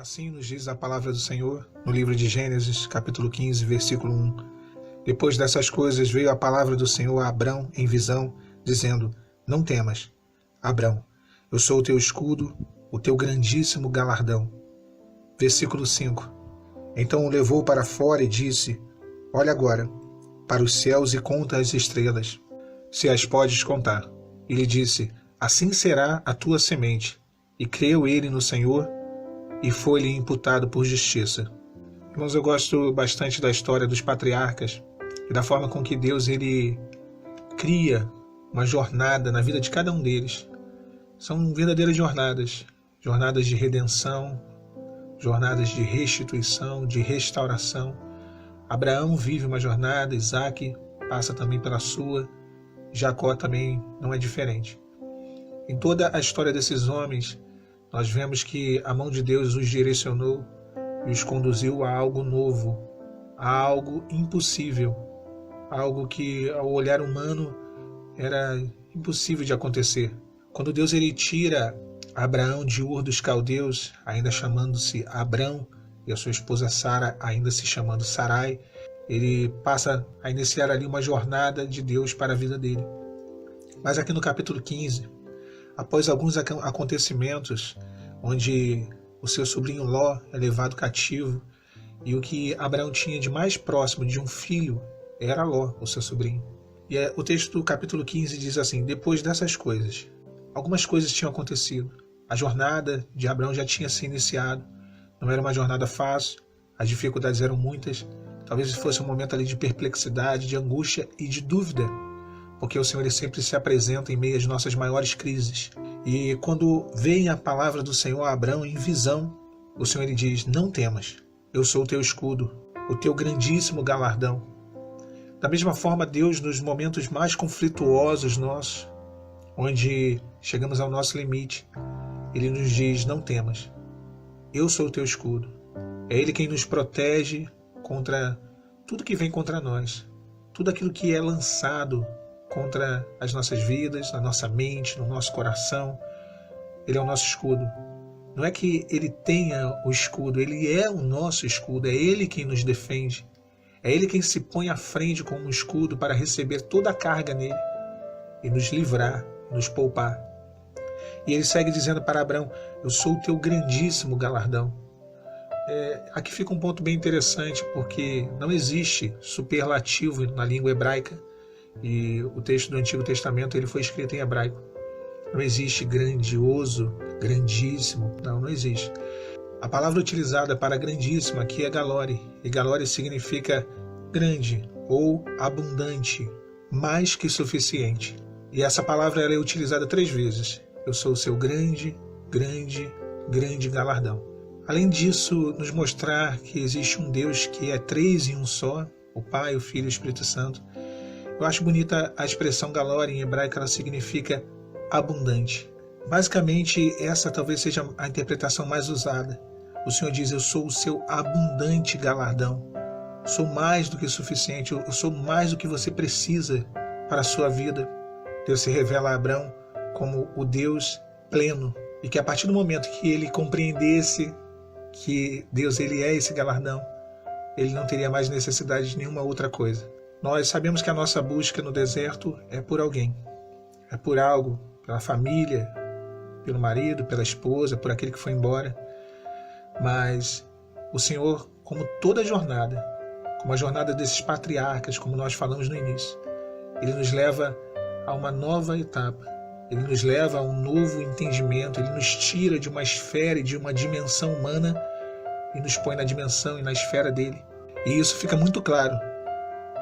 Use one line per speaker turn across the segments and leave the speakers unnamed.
Assim nos diz a palavra do Senhor, no livro de Gênesis, capítulo 15, versículo 1. Depois dessas coisas veio a palavra do Senhor a Abrão em visão, dizendo: Não temas, Abrão, eu sou o teu escudo, o teu grandíssimo galardão. Versículo 5. Então o levou para fora e disse: Olha agora para os céus e conta as estrelas, se as podes contar. E lhe disse: Assim será a tua semente. E creu ele no Senhor, e foi-lhe imputado por justiça. Irmãos, eu gosto bastante da história dos patriarcas e da forma com que Deus ele cria uma jornada na vida de cada um deles. São verdadeiras jornadas, jornadas de redenção, jornadas de restituição, de restauração. Abraão vive uma jornada, Isaac passa também pela sua, Jacó também não é diferente. Em toda a história desses homens, nós vemos que a mão de Deus os direcionou e os conduziu a algo novo, a algo impossível, algo que ao olhar humano era impossível de acontecer. Quando Deus ele tira Abraão de Ur dos Caldeus, ainda chamando-se Abrão, e a sua esposa Sara ainda se chamando Sarai, ele passa a iniciar ali uma jornada de Deus para a vida dele. Mas aqui no capítulo 15, após alguns acontecimentos, onde o seu sobrinho Ló é levado cativo, e o que Abraão tinha de mais próximo de um filho era Ló, o seu sobrinho. E o texto do capítulo 15 diz assim: Depois dessas coisas, algumas coisas tinham acontecido. A jornada de Abraão já tinha se iniciado. Não era uma jornada fácil, as dificuldades eram muitas. Talvez fosse um momento ali de perplexidade, de angústia e de dúvida, porque o Senhor ele sempre se apresenta em meio às nossas maiores crises. E quando vem a palavra do Senhor a Abrão em visão, o Senhor ele diz: Não temas, eu sou o teu escudo, o teu grandíssimo galardão. Da mesma forma, Deus, nos momentos mais conflituosos nossos, onde chegamos ao nosso limite, Ele nos diz: Não temas, eu sou o teu escudo. É Ele quem nos protege contra tudo que vem contra nós, tudo aquilo que é lançado contra as nossas vidas, na nossa mente, no nosso coração. Ele é o nosso escudo. Não é que Ele tenha o escudo, Ele é o nosso escudo, é Ele quem nos defende. É Ele quem se põe à frente com um escudo para receber toda a carga nele e nos livrar, nos poupar. E Ele segue dizendo para Abrão: Eu sou o teu grandíssimo galardão. Aqui fica um ponto bem interessante, porque não existe superlativo na língua hebraica, e o texto do Antigo Testamento ele foi escrito em hebraico. Não existe grandioso, grandíssimo, não existe. A palavra utilizada para grandíssimo aqui é galore, e galore significa grande ou abundante, mais que suficiente. E essa palavra ela é utilizada 3 vezes. Eu sou o seu grande, grande, grande galardão. Além disso, nos mostrar que existe um Deus que é 3 em um só, o Pai, o Filho e o Espírito Santo. Eu acho bonita a expressão galore em hebraico, ela significa abundante. Basicamente, essa talvez seja a interpretação mais usada. O Senhor diz: Eu sou o seu abundante galardão. Sou mais do que suficiente, eu sou mais do que você precisa para a sua vida. Deus se revela a Abrão como o Deus pleno, e que a partir do momento que ele compreendesse que Deus ele é esse galardão, ele não teria mais necessidade de nenhuma outra coisa. Nós sabemos que a nossa busca no deserto é por alguém, é por algo, pela família, pelo marido, pela esposa, por aquele que foi embora. Mas o Senhor, como toda jornada, como a jornada desses patriarcas, como nós falamos no início, Ele nos leva a uma nova etapa, Ele nos leva a um novo entendimento, Ele nos tira de uma esfera e de uma dimensão humana e nos põe na dimensão e na esfera dele. E isso fica muito claro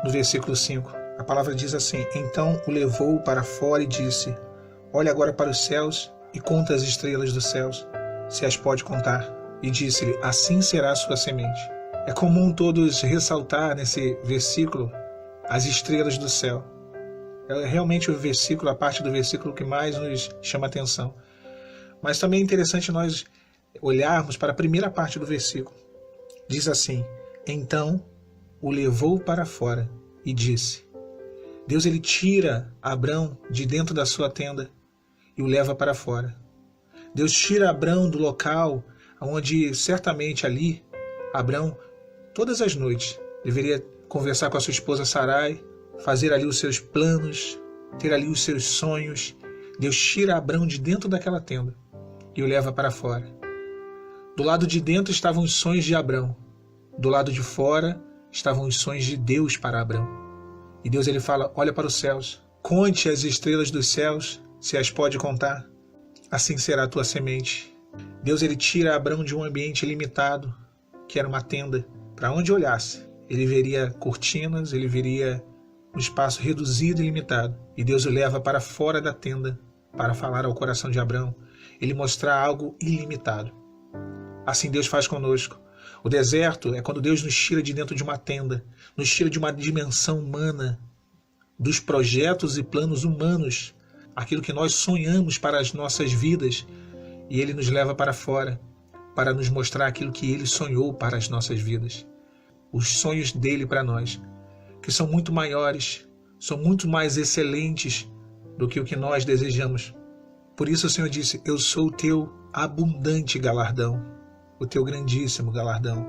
no versículo 5. A palavra diz assim: Então o levou para fora e disse: Olha agora para os céus e conta as estrelas dos céus, se as pode contar. E disse-lhe: Assim será a sua semente. É comum todos ressaltar nesse versículo as estrelas do céu. É realmente o versículo, a parte do versículo que mais nos chama a atenção. Mas também é interessante nós olharmos para a primeira parte do versículo. Diz assim: Então o levou para fora e disse. Deus ele tira Abrão de dentro da sua tenda e o leva para fora. Deus tira Abrão do local onde certamente ali, Abrão, todas as noites, deveria conversar com a sua esposa Sarai, fazer ali os seus planos, ter ali os seus sonhos. Deus tira Abrão de dentro daquela tenda e o leva para fora. Do lado de dentro estavam os sonhos de Abrão. Do lado de fora estavam os sonhos de Deus para Abrão. E Deus ele fala, olha para os céus, conte as estrelas dos céus, se as pode contar, assim será a tua semente. Deus ele tira Abrão de um ambiente limitado, que era uma tenda. Para onde olhasse, ele veria cortinas, ele veria um espaço reduzido e limitado. E Deus o leva para fora da tenda, para falar ao coração de Abrão, ele mostrar algo ilimitado. Assim Deus faz conosco. O deserto é quando Deus nos tira de dentro de uma tenda, nos tira de uma dimensão humana, dos projetos e planos humanos, aquilo que nós sonhamos para as nossas vidas, e Ele nos leva para fora, para nos mostrar aquilo que Ele sonhou para as nossas vidas. Os sonhos dEle para nós, que são muito maiores, são muito mais excelentes do que o que nós desejamos. Por isso o Senhor disse, eu sou o teu abundante galardão, o teu grandíssimo galardão.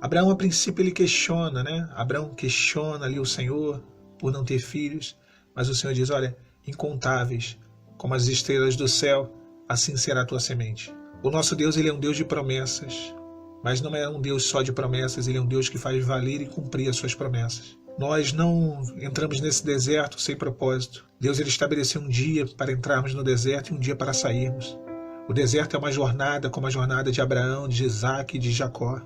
Abraão, a princípio, ele questiona, né? Abraão questiona ali o Senhor por não ter filhos, mas o Senhor diz, olha, incontáveis, como as estrelas do céu, assim será a tua semente. O nosso Deus, ele é um Deus de promessas, mas não é um Deus só de promessas, ele é um Deus que faz valer e cumprir as suas promessas. Nós não entramos nesse deserto sem propósito. Deus ele estabeleceu um dia para entrarmos no deserto e um dia para sairmos. O deserto é uma jornada como a jornada de Abraão, de Isaac e de Jacó.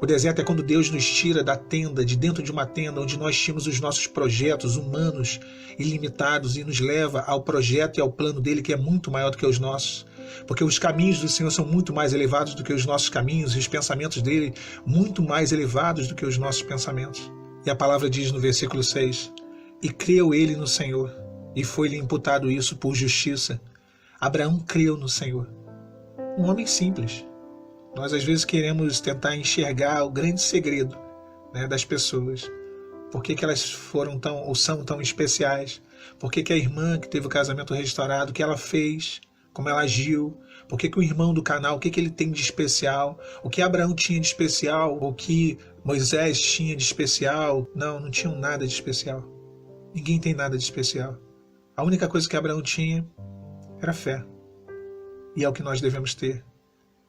O deserto é quando Deus nos tira da tenda, de dentro de uma tenda, onde nós tínhamos os nossos projetos humanos ilimitados e nos leva ao projeto e ao plano dele que é muito maior do que os nossos. Porque os caminhos do Senhor são muito mais elevados do que os nossos caminhos e os pensamentos dele muito mais elevados do que os nossos pensamentos. E a palavra diz no versículo 6, e creu ele no Senhor, e foi-lhe imputado isso por justiça. Abraão creu no Senhor. Um homem simples. Nós às vezes queremos tentar enxergar o grande segredo, né, das pessoas. Por que elas foram tão ou são tão especiais? Por que a irmã que teve o casamento restaurado, o que ela fez, como ela agiu? Por que o irmão do canal, o que ele tem de especial? O que Abraão tinha de especial? O que Moisés tinha de especial? Não tinham nada de especial. Ninguém tem nada de especial. A única coisa que Abraão tinha era fé. E é o que nós devemos ter.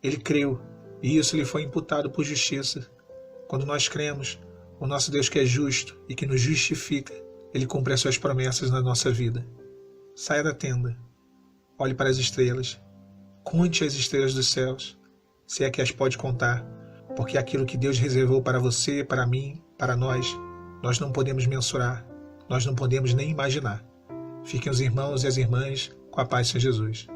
Ele creu, e isso lhe foi imputado por justiça. Quando nós cremos, o nosso Deus que é justo e que nos justifica, Ele cumpre as suas promessas na nossa vida. Saia da tenda, olhe para as estrelas, conte as estrelas dos céus, se é que as pode contar, porque aquilo que Deus reservou para você, para mim, para nós não podemos mensurar, nós não podemos nem imaginar. Fiquem os irmãos e as irmãs com a paz de Jesus.